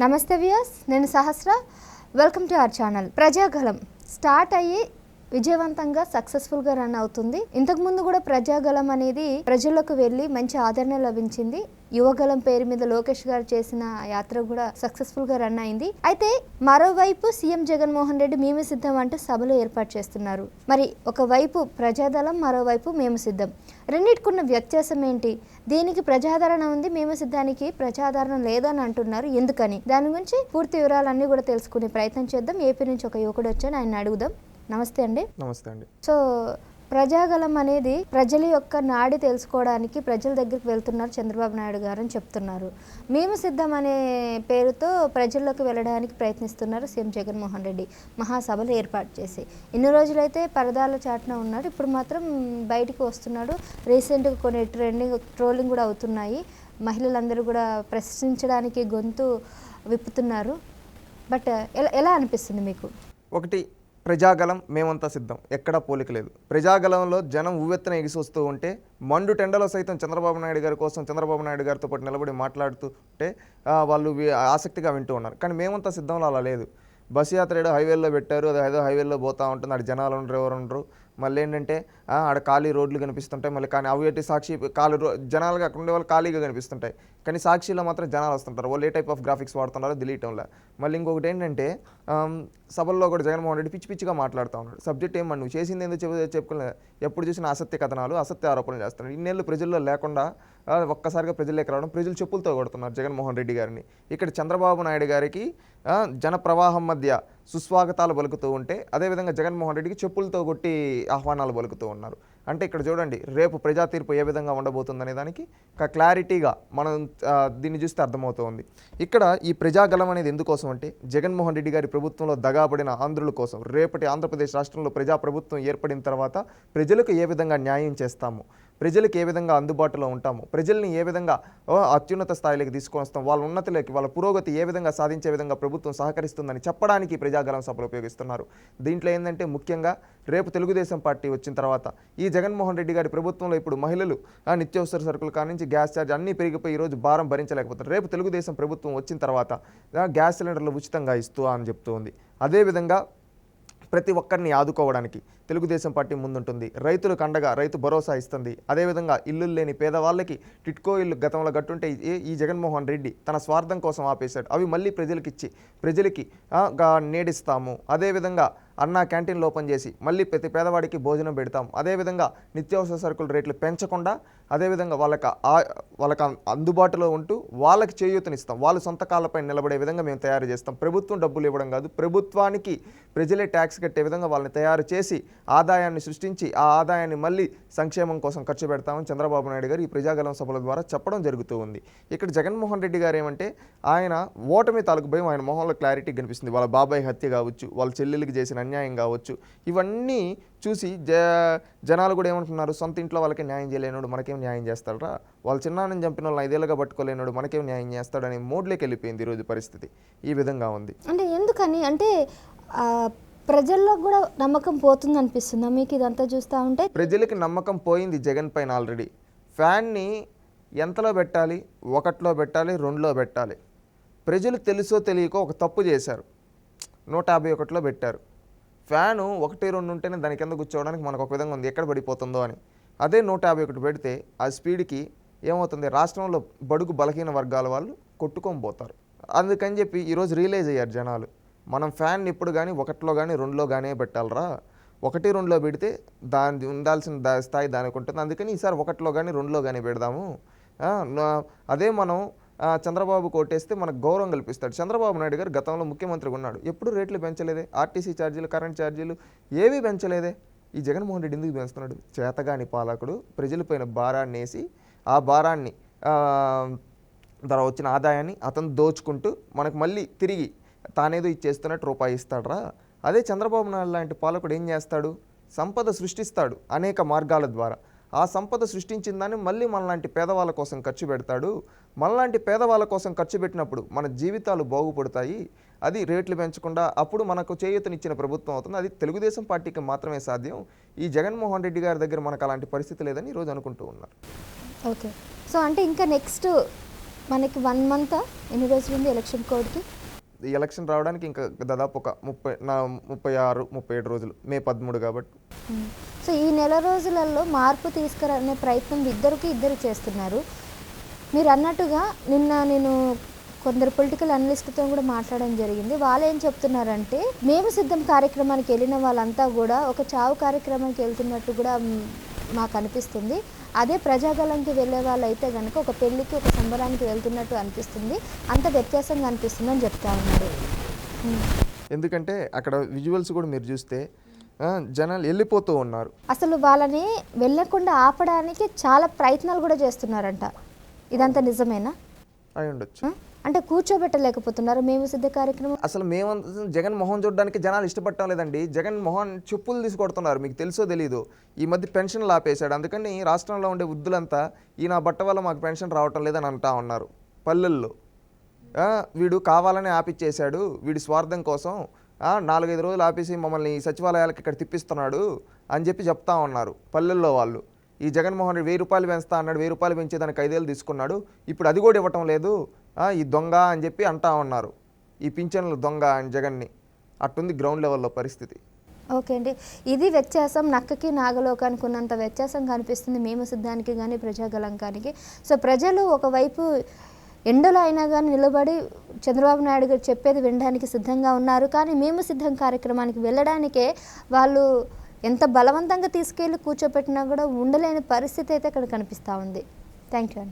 నమస్తే వ్యూయర్స్, నేను Sahasra. Welcome to our channel. Prajagalam start అయ్యి విజయవంతంగా సక్సెస్ఫుల్గా రన్ అవుతుంది. ఇంతకుముందు కూడా ప్రజాగలం అనేది ప్రజలకు వెళ్ళి మంచి ఆదరణ లభించింది. యువగలం పేరు మీద లోకేష్ గారు చేసిన యాత్ర కూడా సక్సెస్ఫుల్గా రన్ అయింది. అయితే మరోవైపు సీఎం జగన్మోహన్ రెడ్డి మేము సిద్ధం అంటూ సభలు ఏర్పాటు చేస్తున్నారు. మరి ఒకవైపు ప్రజాదళం, మరోవైపు మేము సిద్ధం. రెండింటికున్న వ్యత్యాసం ఏంటి? దీనికి ప్రజాదరణ ఉంది, మేము సిద్ధానికి ప్రజాదరణ లేదని అంటున్నారు. ఎందుకని? దాని గురించి పూర్తి వివరాలన్నీ కూడా తెలుసుకునే ప్రయత్నం చేద్దాం. ఏపీ నుంచి ఒక యువకుడు వచ్చాను, ఆయన అడుగుదాం. నమస్తే అండి. నమస్తే అండి. సో ప్రజాగలం అనేది ప్రజల యొక్క నాడి తెలుసుకోవడానికి ప్రజల దగ్గరికి వెళ్తున్నారు చంద్రబాబు నాయుడు గారు అని చెప్తున్నారు. మేము సిద్ధం అనే పేరుతో ప్రజల్లోకి వెళ్ళడానికి ప్రయత్నిస్తున్నారు సీఎం జగన్మోహన్ రెడ్డి మహాసభలు ఏర్పాటు చేసి. ఇన్ని రోజులైతే పరదాల చాటున ఉన్నాడు, ఇప్పుడు మాత్రం బయటికి వస్తున్నాడు. రీసెంట్గా కొన్ని ట్రోలింగ్ కూడా అవుతున్నాయి. మహిళలందరూ కూడా ప్రశ్నించడానికి గొంతు విప్పుతున్నారు. బట్ ఎలా అనిపిస్తుంది మీకు? ఒకటి, ప్రజాగలం మేమంతా సిద్ధం, ఎక్కడా పోలిక లేదు. ప్రజాగలంలో జనం ఉవ్వెత్తున ఎగిసి వస్తూ ఉంటే మండు టెండలో సైతం చంద్రబాబు నాయుడు గారి కోసం చంద్రబాబు నాయుడు గారితో పాటు నిలబడి మాట్లాడుతుంటే వాళ్ళు ఆసక్తిగా వింటూ ఉన్నారు. కానీ మేమంతా సిద్ధంలో అలా లేదు. బస్సు యాత్ర ఏదో హైవేల్లో పెట్టారు, అది ఏదో హైవేల్లో పోతూ ఉంటుంది, ఆడ జనాలు ఉండరు, ఎవరు ఉండరు. మళ్ళీ ఏంటంటే ఆడ ఖాళీ రోడ్లు కనిపిస్తుంటాయి. మళ్ళీ కానీ అవి సాక్షి జనాలుగా అక్కడ ఉండే వాళ్ళు ఖాళీగా కనిపిస్తుంటాయి. కానీ సాక్షిలో మాత్రం జనాలు వస్తుంటారు. వాళ్ళు ఏ టైప్ ఆఫ్ గ్రాఫిక్స్ వాడుతున్నారో తెలియటంలో. మళ్ళీ ఇంకొకటి ఏంటంటే సభల్లో కూడా జగన్మోహన్ రెడ్డి పిచ్చి పిచ్చిగా మాట్లాడుతూ ఉన్నాడు. సబ్జెక్ట్ ఏమన్నా నువ్వు చేసింది ఎందుకు చెప్పుకోలేదు. ఎప్పుడు చూసిన అసత్య కథనాలు, అసత్య ఆరోపణలు చేస్తున్నాడు. ఇన్నేళ్ళు ప్రజల్లో లేకుండా ఒక్కసారిగా ప్రజల్లోకి రావడం, ప్రజలు చెప్పులతో కొడుతున్నారు జగన్మోహన్ రెడ్డి గారిని. ఇక్కడ చంద్రబాబు నాయుడు గారికి జన ప్రవాహం మధ్య సుస్వాగతాలు పలుకుతూ ఉంటే, అదేవిధంగా జగన్మోహన్ రెడ్డికి చెప్పులతో కొట్టి ఆహ్వానాలు పలుకుతూ ఉన్నారు. అంటే ఇక్కడ చూడండి, రేపు ప్రజా తీర్పు ఏ విధంగా ఉండబోతుందనే దానికి క్లారిటీగా మనం దీన్ని చూస్తే అర్థమవుతుంది. ఇక్కడ ఈ ప్రజాగలం అనేది ఎందుకోసం అంటే జగన్మోహన్ రెడ్డి గారి ప్రభుత్వంలో దగాబడిన ఆంధ్రుల కోసం. రేపటి ఆంధ్రప్రదేశ్ రాష్ట్రంలో ప్రజాప్రభుత్వం ఏర్పడిన తర్వాత ప్రజలకు ఏ విధంగా న్యాయం చేస్తాము, ప్రజలకు ఏ విధంగా అందుబాటులో ఉంటాము, ప్రజల్ని ఏ విధంగా అత్యున్నత స్థాయిలోకి తీసుకొని వస్తాం, వాళ్ళ ఉన్నతిలోకి, వాళ్ళ పురోగతి ఏ విధంగా సాధించే విధంగా ప్రభుత్వం సహకరిస్తుందని చెప్పడానికి ప్రజాగలం సభలు ఉపయోగిస్తున్నారు. దీంట్లో ఏంటంటే ముఖ్యంగా రేపు తెలుగుదేశం పార్టీ వచ్చిన తర్వాత ఈ జగన్మోహన్ రెడ్డి గారి ప్రభుత్వంలో ఇప్పుడు మహిళలు నిత్యావసర సరుకుల కానించి గ్యాస్ ఛార్జ్ అన్నీ పెరిగిపోయి ఈరోజు భారం భరించలేకపోతారు. రేపు తెలుగుదేశం ప్రభుత్వం వచ్చిన తర్వాత గ్యాస్ సిలిండర్లు ఉచితంగా ఇస్తూ అని చెప్తూ ఉంది. అదేవిధంగా ప్రతి ఒక్కరిని ఆదుకోవడానికి తెలుగుదేశం పార్టీ ముందుంటుంది. రైతులకు అండగా రైతు భరోసా ఇస్తుంది. అదేవిధంగా ఇల్లు లేని పేదవాళ్ళకి టిట్కో ఇల్లు గతంలో గట్టుంటే ఈ జగన్మోహన్ రెడ్డి తన స్వార్థం కోసం ఆపేశాడు. అవి మళ్ళీ ప్రజలకి నేడిస్తాము. అదేవిధంగా అన్నా క్యాంటీన్లు ఓపెన్ చేసి మళ్ళీ ప్రతి పేదవాడికి భోజనం పెడతాం. అదేవిధంగా నిత్యావసర సరుకుల రేట్లు పెంచకుండా, అదేవిధంగా వాళ్ళకి అందుబాటులో ఉంటూ వాళ్ళకి చేయూతనిస్తాం. వాళ్ళు సొంత కాళ్ళపై నిలబడే విధంగా మేము తయారు చేస్తాం. ప్రభుత్వం డబ్బులు ఇవ్వడం కాదు, ప్రభుత్వానికి ప్రజలే ట్యాక్స్ కట్టే విధంగా వాళ్ళని తయారు చేసి ఆదాయాన్ని సృష్టించి ఆ ఆదాయాన్ని మళ్ళీ సంక్షేమం కోసం ఖర్చు పెడతామని చంద్రబాబు నాయుడు గారు ఈ ప్రజాగలం సభల ద్వారా చెప్పడం జరుగుతూ ఉంది. ఇక్కడ జగన్మోహన్ రెడ్డి గారు ఏమంటే ఆయన ఓటమి తాలూకు భయం ఆయన మొహంలో క్లారిటీ కనిపిస్తుంది. వాళ్ళ బాబాయ్ హత్య కావచ్చు, వాళ్ళ చెల్లెలకి చేసిన అన్యాయం కావచ్చు, ఇవన్నీ చూసి జనాలు కూడా ఏమంటున్నారు, సొంత ఇంట్లో వాళ్ళకి న్యాయం చేయలేనోడు మనకేం న్యాయం చేస్తాడరా, వాళ్ళ చిన్నాన్నని చంపిన వాళ్ళని 5 ఏళ్ళుగా పట్టుకోలేనోడు మనకేం న్యాయం చేస్తాడని మోడ్లోకి వెళ్ళిపోయింది ఈరోజు పరిస్థితి. ఈ విధంగా ఉంది. అంటే ఎందుకని అంటే ప్రజల్లో కూడా నమ్మకం పోతుంది అనిపిస్తుందా మీకు ఇదంతా చూస్తూ ఉంటే? ప్రజలకి నమ్మకం పోయింది జగన్ పైన ఆల్రెడీ. ఫ్యాన్ని ఎంతలో పెట్టాలి? 1లో పెట్టాలి, 2లో పెట్టాలి. ప్రజలు తెలుసో తెలియకో ఒక తప్పు చేశారు, 151లో పెట్టారు. ఫ్యాను 1, 2 ఉంటేనే దాని కింద కూర్చోవడానికి మనకు ఒక విధంగా ఉంది, ఎక్కడ పడిపోతుందో అని. అదే 151 పెడితే ఆ స్పీడ్కి ఏమవుతుంది, రాష్ట్రంలో బడుగు బలహీన వర్గాల వాళ్ళు కొట్టుకొని పోతారు. అందుకని చెప్పి ఈరోజు రియలైజ్ అయ్యారు జనాలు, మనం ఫ్యాన్ ఇప్పుడు కానీ 1లో కానీ 2లో కానీ పెట్టాలరా. 1, 2లో పెడితే దాని ఉండాల్సిన స్థాయి దానికి ఉంటుంది. అందుకని ఈసారి 1లో కానీ 2లో కానీ పెడదాము. అదే మనం చంద్రబాబు కొట్టేస్తే మనకు గౌరవం కల్పిస్తాడు. చంద్రబాబు నాయుడు గారు గతంలో ముఖ్యమంత్రిగా ఉన్నాడు, ఎప్పుడు రేట్లు పెంచలేదే. ఆర్టీసీ ఛార్జీలు, కరెంట్ ఛార్జీలు ఏవీ పెంచలేదే. ఈ జగన్మోహన్ రెడ్డి ఎందుకు పెంచుతున్నాడు? చేతగాని పాలకుడు ప్రజలపైన భారాన్ని వేసి ఆ భారాన్ని ద్వారా వచ్చిన ఆదాయాన్ని అతను దోచుకుంటూ మనకు మళ్ళీ తిరిగి తానేదో ఇచ్చేస్తున్నట్టు రూపాయి ఇస్తాడరా. అదే చంద్రబాబు నాయుడు లాంటి పాలకుడు ఏం చేస్తాడు? సంపద సృష్టిస్తాడు అనేక మార్గాల ద్వారా. ఆ సంపద సృష్టించిన దాన్ని మళ్ళీ మనలాంటి పేదవాళ్ళ కోసం ఖర్చు పెడతాడు. మనలాంటి పేదవాళ్ళ కోసం ఖర్చు పెట్టినప్పుడు మన జీవితాలు బాగుపడతాయి. అది రేట్లు పెంచకుండా అప్పుడు మనకు చేయూతనిచ్చిన ప్రభుత్వం అవుతుంది. అది తెలుగుదేశం పార్టీకి మాత్రమే సాధ్యం. ఈ జగన్మోహన్ రెడ్డి గారి దగ్గర మనకు అలాంటి పరిస్థితి లేదని ఈరోజు అనుకుంటూ ఉన్నారు. ఓకే, సో అంటే ఇంకా నెక్స్ట్ మనకి 1 మంత్ ఎన్ని రోజులు ఉంది ఎలక్షన్ కోడ్కి? ఈ ఎలక్షన్ రావడానికి ఇంకా దాదాపు ఒక 36 37 రోజులు, మే 13 కాబట్టి. సో ఈ నెల రోజులలో మార్పు తీసుకురానే ప్రయత్నం ఇద్దరు చేస్తున్నారు. మీరు అన్నట్టుగా నిన్న నేను కొందరు పొలిటికల్ అనలిస్ట్తో కూడా మాట్లాడడం జరిగింది. వాళ్ళు ఏం చెప్తున్నారంటే, మేము సిద్ధం కార్యక్రమానికి వెళ్ళిన వాళ్ళంతా కూడా ఒక చావు కార్యక్రమానికి వెళ్తున్నట్టు కూడా మాకు అనిపిస్తుంది. అదే ప్రజాగలంకి వెళ్ళే వాళ్ళు అయితే కనుక ఒక పెళ్ళికి ఒక సంబరానికి వెళ్తున్నట్టు అనిపిస్తుంది, అంత వ్యత్యాసంగా అనిపిస్తుంది అని చెప్తా ఉన్నారు. ఎందుకంటే అక్కడ విజువల్స్ కూడా మీరు చూస్తే జనాలు వెళ్ళిపోతూ ఉన్నారు. అసలు వాళ్ళని వెళ్ళకుండా ఆపడానికి చాలా ప్రయత్నాలు కూడా చేస్తున్నారంట. ఇదంతా నిజమేనా? అయి ఉండొచ్చు. అంటే కూర్చోబెట్టలేకపోతున్నారు మేము సిద్ధ కార్యక్రమం. అసలు మేము జగన్ మొహం చూడడానికి జనాలు ఇష్టపడటం లేదండి. జగన్ మొహం చెప్పులు తీసుకొడుతున్నారు. మీకు తెలుసో తెలీదు, ఈ మధ్య పెన్షన్లు ఆపేశాడు. అందుకని రాష్ట్రంలో ఉండే వృద్ధులంతా ఈ నా బట్ట వల్ల మాకు పెన్షన్ రావటం లేదని అంటా ఉన్నారు పల్లెల్లో. వీడు కావాలని ఆపిచ్చేశాడు, వీడి స్వార్థం కోసం 4-5 రోజులు ఆపేసి మమ్మల్ని సచివాలయాలకు ఇక్కడ తిప్పిస్తున్నాడు అని చెప్పి చెప్తా ఉన్నారు పల్లెల్లో వాళ్ళు. ఈ జగన్మోహన్ రెడ్డి 1000 రూపాయలు పెంచుతా అన్నాడు, 1000 రూపాయలు పెంచేదానికి 5 ఏళ్ళు తీసుకున్నాడు, ఇప్పుడు అది కూడా ఇవ్వటం లేదు, ఈ దొంగ అని చెప్పి అంటా ఉన్నారు. ఈ పింఛన్లు దొంగ అని జగన్ని. అట్టుంది గ్రౌండ్ లెవెల్లో పరిస్థితి. ఓకే అండి, ఇది వ్యత్యాసం. నక్కకి నాగలోకానికి ఉన్నంత వ్యత్యాసం కనిపిస్తుంది మేము సిద్ధానికి కానీ ప్రజాగలంకానికి. సో ప్రజలు ఒకవైపు ఎండలో అయినా కానీ నిలబడి చంద్రబాబు నాయుడు గారు చెప్పేది వినడానికి సిద్ధంగా ఉన్నారు. కానీ మేము సిద్ధం కార్యక్రమానికి వెళ్ళడానికే వాళ్ళు ఎంత బలవంతంగా తీసుకెళ్ళి కూర్చోపెట్టినా కూడా ఉండలేని పరిస్థితి అయితే ఇక్కడ కనిపిస్తూ ఉంది. థ్యాంక్ యూ అండి.